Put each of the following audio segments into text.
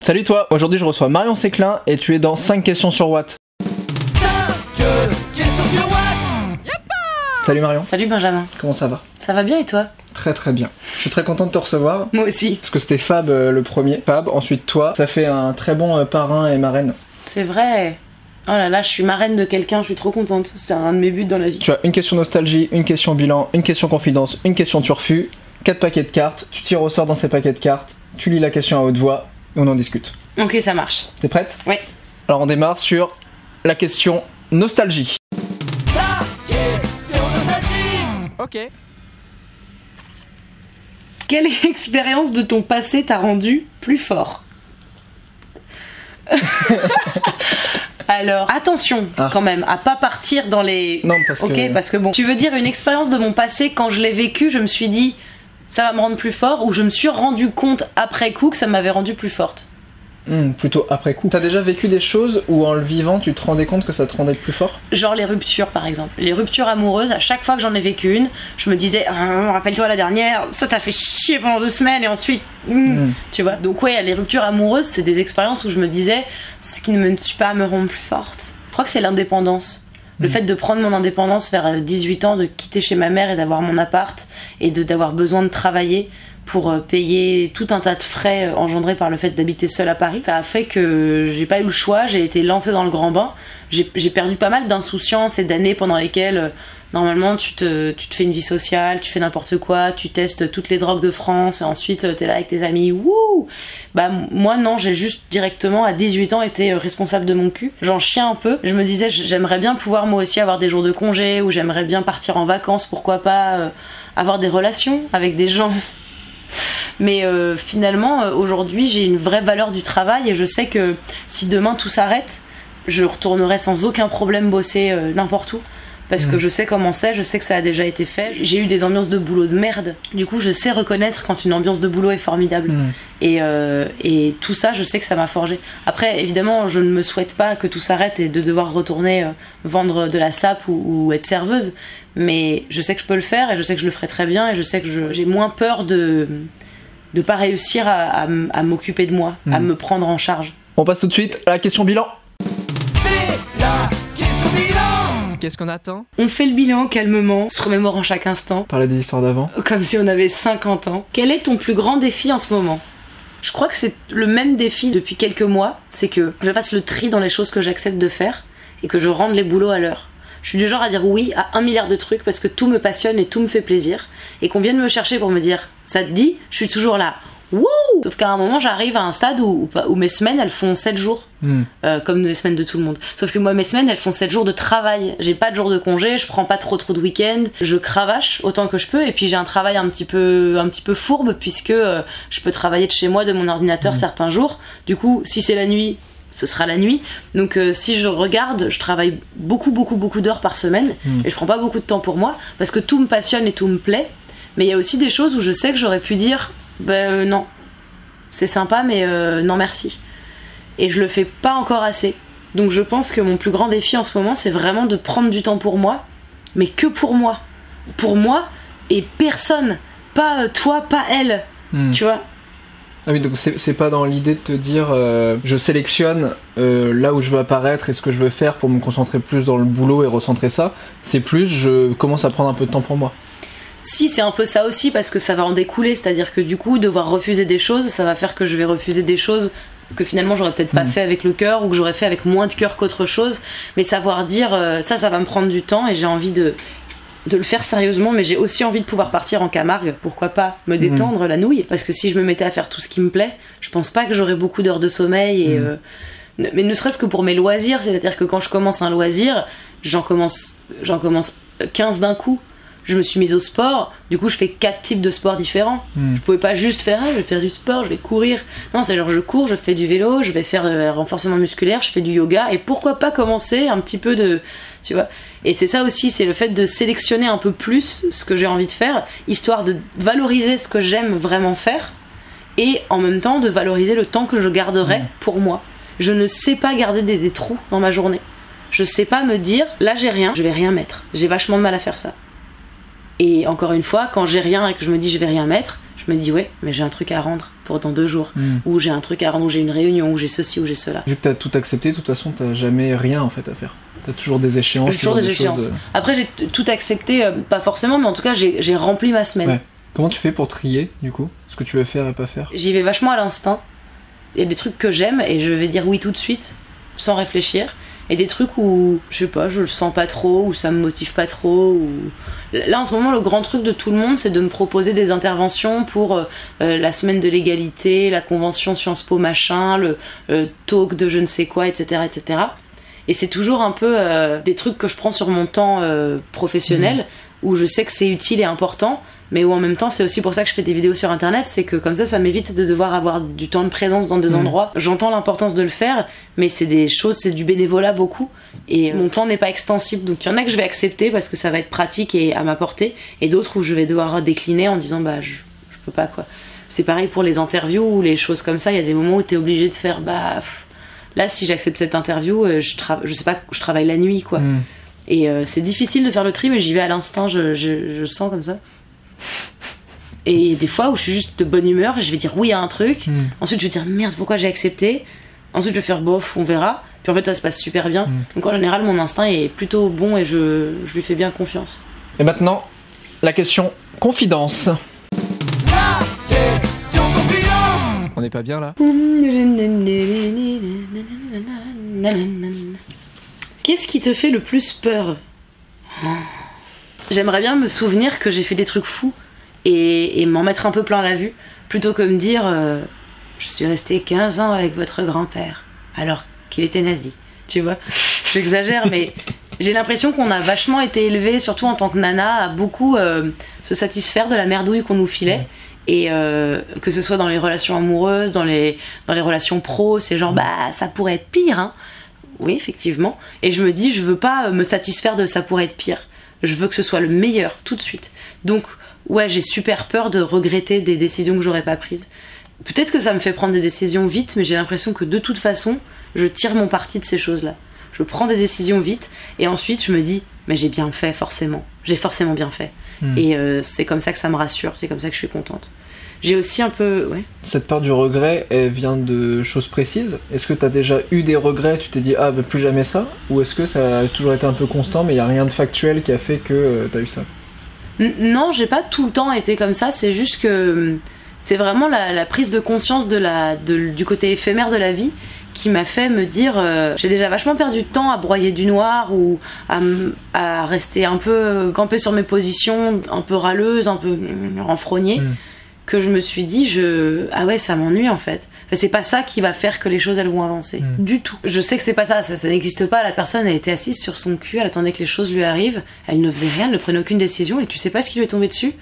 Salut toi, aujourd'hui je reçois Marion Séclin et tu es dans 5 questions sur Watt. 5 questions sur Watt. Salut Marion. Salut Benjamin. Comment ça va? Ça va bien et toi? Très très bien. Je suis très content de te recevoir. Moi aussi. Parce que c'était Fab le premier. Fab, ensuite toi. Ça fait un très bon parrain et marraine. C'est vrai. Oh là là, je suis marraine de quelqu'un, je suis trop contente. C'est un de mes buts dans la vie. Tu as une question nostalgie, une question bilan, une question confidence, une question turfu, 4 paquets de cartes, tu tires au sort dans ces paquets de cartes, tu lis la question à haute voix et on en discute. Ok, ça marche. T'es prête? Oui. Alors on démarre sur la question nostalgie. La question nostalgie. Ok. Quelle expérience de ton passé t'a rendu plus fort? Alors, attention quand même à pas partir dans les... Non, parce que... Ok, parce que bon... Tu veux dire une expérience de mon passé, quand je l'ai vécu, je me suis dit ça va me rendre plus fort, ou je me suis rendu compte après coup que ça m'avait rendu plus forte? Plutôt après coup. T'as déjà vécu des choses où en le vivant tu te rendais compte que ça te rendait plus fort? Genre les ruptures par exemple. Les ruptures amoureuses, à chaque fois que j'en ai vécu une, je me disais rappelle-toi la dernière, ça t'a fait chier pendant 2 semaines et ensuite... Tu vois. Donc ouais, les ruptures amoureuses, c'est des expériences où je me disais ce qui ne me tue pas me rend plus forte. Je crois que c'est l'indépendance. Le fait de prendre mon indépendance vers 18 ans, de quitter chez ma mère et d'avoir mon appart et d'avoir besoin de travailler pour payer tout un tas de frais engendrés par le fait d'habiter seule à Paris. Ça a fait que j'ai pas eu le choix, j'ai été lancée dans le grand bain. J'ai perdu pas mal d'insouciance et d'années pendant lesquelles normalement tu te fais une vie sociale, tu fais n'importe quoi, tu testes toutes les drogues de France et ensuite t'es là avec tes amis, wouh. Bah moi non, j'ai juste directement à 18 ans été responsable de mon cul. J'en chiais un peu, je me disais j'aimerais bien pouvoir moi aussi avoir des jours de congé, ou j'aimerais bien partir en vacances, pourquoi pas avoir des relations avec des gens. Mais finalement aujourd'hui j'ai une vraie valeur du travail et je sais que si demain tout s'arrête, je retournerai sans aucun problème bosser n'importe où, parce que je sais comment c'est, je sais que ça a déjà été fait. J'ai eu des ambiances de boulot de merde, du coup je sais reconnaître quand une ambiance de boulot est formidable. Et tout ça, je sais que ça m'a forgé. Après évidemment je ne me souhaite pas que tout s'arrête et de devoir retourner vendre de la sape ou être serveuse, mais je sais que je peux le faire et je sais que je le ferai très bien, et je sais que j'ai moins peur de pas réussir à m'occuper de moi, à me prendre en charge. On passe tout de suite à la question bilan. C'est la question bilan. Qu'est-ce qu'on attend? On fait le bilan calmement, se remémorant chaque instant, Parler des histoires d'avant. comme si on avait 50 ans. Quel est ton plus grand défi en ce moment? Je crois que c'est le même défi depuis quelques mois, c'est que je fasse le tri dans les choses que j'accepte de faire et que je rende les boulots à l'heure. Je suis du genre à dire oui à 1 milliard de trucs parce que tout me passionne et tout me fait plaisir, et qu'on vienne me chercher pour me dire ça te dit, je suis toujours là. Wouh! Sauf qu'à un moment j'arrive à un stade où mes semaines elles font 7 jours, comme les semaines de tout le monde. Sauf que moi mes semaines elles font 7 jours de travail. J'ai pas de jours de congé, je prends pas trop de week-ends, je cravache autant que je peux, et puis j'ai un travail un petit peu fourbe puisque je peux travailler de chez moi de mon ordinateur certains jours. Du coup si c'est la nuit, ce sera la nuit. Donc si je regarde, je travaille beaucoup d'heures par semaine et je prends pas beaucoup de temps pour moi parce que tout me passionne et tout me plaît. Mais il y a aussi des choses où je sais que j'aurais pu dire non, c'est sympa mais non merci. Et je le fais pas encore assez. Donc je pense que mon plus grand défi en ce moment, c'est vraiment de prendre du temps pour moi, mais que pour moi. Pour moi et personne. Pas toi, pas elle. Tu vois. Ah oui, donc c'est pas dans l'idée de te dire je sélectionne là où je veux apparaître et ce que je veux faire pour me concentrer plus dans le boulot et recentrer ça. C'est plus je commence à prendre un peu de temps pour moi. Si, c'est un peu ça aussi, parce que ça va en découler, c'est-à-dire que du coup devoir refuser des choses, ça va faire que je vais refuser des choses que finalement j'aurais peut-être pas fait avec le cœur, ou que j'aurais fait avec moins de cœur qu'autre chose. Mais savoir dire ça va me prendre du temps et j'ai envie de le faire sérieusement, mais j'ai aussi envie de pouvoir partir en Camargue, pourquoi pas me détendre la nouille, parce que si je me mettais à faire tout ce qui me plaît, je pense pas que j'aurais beaucoup d'heures de sommeil, et mais ne serait-ce que pour mes loisirs, c'est-à-dire que quand je commence un loisir, j'en commence 15 d'un coup. Je me suis mise au sport, du coup je fais 4 types de sports différents. Je pouvais pas juste faire je vais faire du sport, je vais courir. Non, c'est genre je cours, je fais du vélo, je vais faire renforcement musculaire, je fais du yoga, et pourquoi pas commencer un petit peu de... Tu vois. Et c'est ça aussi, c'est le fait de sélectionner un peu plus ce que j'ai envie de faire, histoire de valoriser ce que j'aime vraiment faire, et en même temps de valoriser le temps que je garderai pour moi. Je ne sais pas garder des trous dans ma journée. Je sais pas me dire, là j'ai rien, je vais rien mettre. J'ai vachement de mal à faire ça. Et encore une fois, quand j'ai rien et que je me dis je vais rien mettre, je me dis ouais, mais j'ai un truc à rendre pour dans 2 jours, ou j'ai un truc à rendre, ou j'ai une réunion, ou j'ai ceci, ou j'ai cela. Vu que t'as tout accepté, de toute façon t'as jamais rien en fait à faire. T'as toujours des échéances. J'ai toujours des échéances. Choses, Après j'ai tout accepté, pas forcément, mais en tout cas j'ai rempli ma semaine. Ouais. Comment tu fais pour trier du coup ce que tu veux faire et pas faire? J'y vais vachement à l'instinct. Il y a des trucs que j'aime et je vais dire oui tout de suite, sans réfléchir. Et des trucs où, je sais pas, je le sens pas trop, ou ça me motive pas trop. Ou... Là en ce moment, le grand truc de tout le monde, c'est de me proposer des interventions pour la semaine de l'égalité, la convention Sciences Po machin, le talk de je ne sais quoi, etc. etc. Et c'est toujours un peu des trucs que je prends sur mon temps professionnel, où je sais que c'est utile et important, mais où en même temps c'est aussi pour ça que je fais des vidéos sur internet, c'est que comme ça m'évite de devoir avoir du temps de présence dans des endroits. J'entends l'importance de le faire, mais c'est des choses, c'est du bénévolat beaucoup, et mon temps n'est pas extensible, donc il y en a que je vais accepter parce que ça va être pratique et à ma portée, et d'autres où je vais devoir décliner en disant bah je peux pas quoi. C'est pareil pour les interviews ou les choses comme ça, il y a des moments où t'es obligé de faire bah là si j'accepte cette interview je sais pas, je travaille la nuit quoi. Et c'est difficile de faire le tri, mais j'y vais à l'instinct, je sens comme ça. Et des fois où je suis juste de bonne humeur, je vais dire oui à un truc, ensuite je vais dire merde pourquoi j'ai accepté, ensuite je vais faire bof on verra, puis en fait ça se passe super bien. Donc en général mon instinct est plutôt bon et je lui fais bien confiance. Et maintenant la question confidence. La question confidence. On n'est pas bien là? Qu'est-ce qui te fait le plus peur? J'aimerais bien me souvenir que j'ai fait des trucs fous et m'en mettre un peu plein la vue, plutôt que me dire je suis restée 15 ans avec votre grand-père alors qu'il était nazi. Tu vois, j'exagère, mais j'ai l'impression qu'on a vachement été élevés, surtout en tant que nana, à beaucoup se satisfaire de la merdouille qu'on nous filait. Et que ce soit dans les relations amoureuses, dans les relations pro, c'est genre bah ça pourrait être pire hein. Oui effectivement, et je me dis je veux pas me satisfaire de ça pourrait être pire, je veux que ce soit le meilleur tout de suite. Donc ouais, j'ai super peur de regretter des décisions que j'aurais pas prises. Peut-être que ça me fait prendre des décisions vite, mais j'ai l'impression que de toute façon je tire mon parti de ces choses là. Je prends des décisions vite et ensuite je me dis mais j'ai bien fait forcément, j'ai forcément bien fait. Et c'est comme ça que ça me rassure, c'est comme ça que je suis contente. J'ai aussi un peu... Ouais. Cette peur du regret, elle vient de choses précises? Est-ce que t'as déjà eu des regrets, tu t'es dit ah bah plus jamais ça? Ou est-ce que ça a toujours été un peu constant mais il n'y a rien de factuel qui a fait que t'as eu ça? Non, j'ai pas tout le temps été comme ça, c'est juste que c'est vraiment la prise de conscience du côté éphémère de la vie qui m'a fait me dire j'ai déjà vachement perdu de temps à broyer du noir ou à rester un peu campée sur mes positions, un peu râleuse, un peu renfrognée, que je me suis dit ah ouais ça m'ennuie en fait. Enfin, c'est pas ça qui va faire que les choses elles vont avancer du tout. Je sais que c'est pas ça n'existe pas. La personne elle était assise sur son cul, elle attendait que les choses lui arrivent, elle ne faisait rien, elle ne prenait aucune décision et tu sais pas ce qui lui est tombé dessus.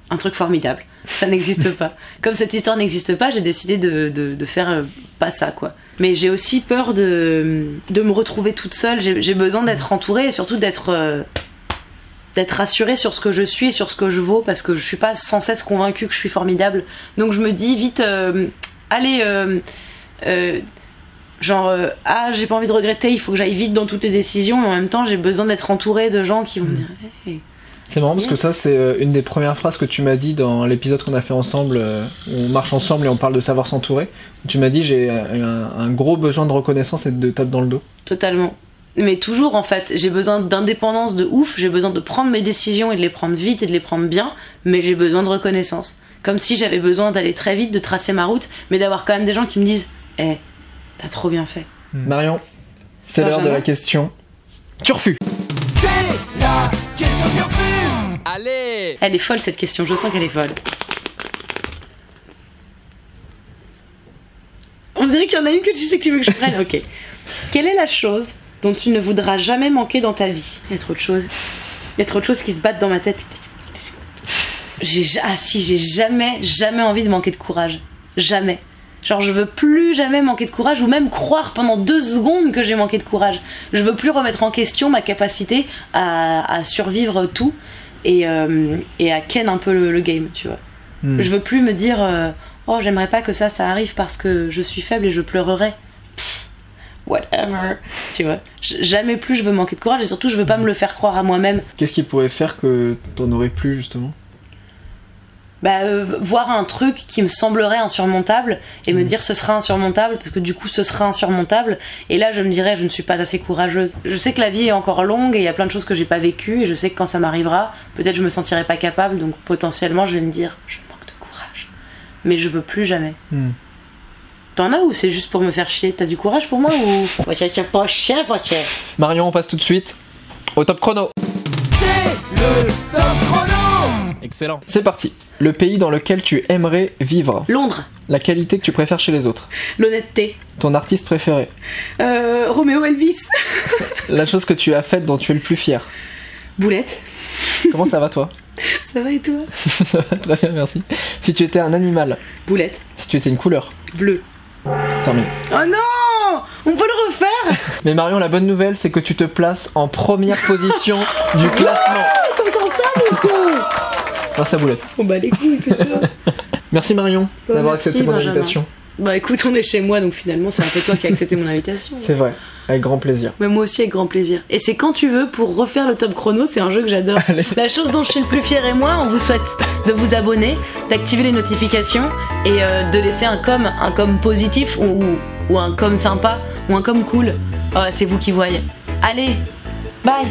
Un truc formidable, ça n'existe pas. Comme cette histoire n'existe pas, j'ai décidé de faire pas ça quoi. Mais j'ai aussi peur de me retrouver toute seule, j'ai besoin d'être entourée et surtout d'être rassurée sur ce que je suis et sur ce que je vaux, parce que je suis pas sans cesse convaincue que je suis formidable. Donc je me dis vite allez j'ai pas envie de regretter, il faut que j'aille vite dans toutes les décisions, et en même temps j'ai besoin d'être entourée de gens qui vont me dire hey. C'est marrant parce que ça c'est une des premières phrases que tu m'as dit dans l'épisode qu'on a fait ensemble, où on marche ensemble et on parle de savoir s'entourer. Tu m'as dit j'ai un gros besoin de reconnaissance et de tape dans le dos. Totalement. Mais toujours en fait, j'ai besoin d'indépendance de ouf, j'ai besoin de prendre mes décisions et de les prendre vite et de les prendre bien, mais j'ai besoin de reconnaissance. Comme si j'avais besoin d'aller très vite, de tracer ma route, mais d'avoir quand même des gens qui me disent t'as trop bien fait. Marion, c'est l'heure de la question Turfu. C'est la question Turfu. Allez! Elle est folle cette question, je sens qu'elle est folle. On dirait qu'il y en a une que tu sais que tu veux que je prenne. Ok. Quelle est la chose dont tu ne voudras jamais manquer dans ta vie? Il y a trop de choses. Il y a trop de choses qui se battent dans ma tête. J'ai jamais envie de manquer de courage. Jamais. Genre je veux plus jamais manquer de courage, ou même croire pendant 2 secondes que j'ai manqué de courage. Je veux plus remettre en question ma capacité à survivre tout et à ken un peu le game, tu vois. Je veux plus me dire oh j'aimerais pas que ça arrive parce que je suis faible et je pleurerais. whatever, tu vois. Jamais plus je veux manquer de courage et surtout je veux pas me le faire croire à moi-même. Qu'est-ce qui pourrait faire que t'en aurais plus justement? Voir un truc qui me semblerait insurmontable et me dire ce sera insurmontable parce que du coup ce sera insurmontable et là je me dirais je ne suis pas assez courageuse. Je sais que la vie est encore longue et il y a plein de choses que j'ai pas vécues et je sais que quand ça m'arrivera peut-être je me sentirai pas capable donc potentiellement je vais me dire je manque de courage mais je veux plus jamais. T'en as ou c'est juste pour me faire chier? T'as du courage pour moi ou... Marion, on passe tout de suite au top chrono. C'est le top chrono. Excellent. C'est parti. Le pays dans lequel tu aimerais vivre. Londres. La qualité que tu préfères chez les autres. L'honnêteté. Ton artiste préféré. Roméo Elvis. La chose que tu as faite dont tu es le plus fier. Boulette. Comment ça va toi? Ça va et toi? Ça va très bien, merci. Si tu étais un animal. Boulette. Si tu étais une couleur. Bleu. C'est terminé. Oh non! On peut le refaire? Mais Marion, la bonne nouvelle, c'est que tu te places en première position du classement. T'entends ça, mon con? Grâce à Boulette. On bat les couilles, putain. Merci Marion d'avoir merci, accepté mon Benjamin. invitation. Bah écoute, on est chez moi, donc finalement c'est un peu toi qui as accepté mon invitation. C'est vrai, avec grand plaisir. Mais moi aussi avec grand plaisir. Et c'est quand tu veux pour refaire le top chrono, c'est un jeu que j'adore. Allez. La chose dont je suis le plus fière et moi, on vous souhaite de vous abonner, d'activer les notifications et de laisser un com positif ou un com sympa ou un com cool. Oh, c'est vous qui voyez. Allez, bye.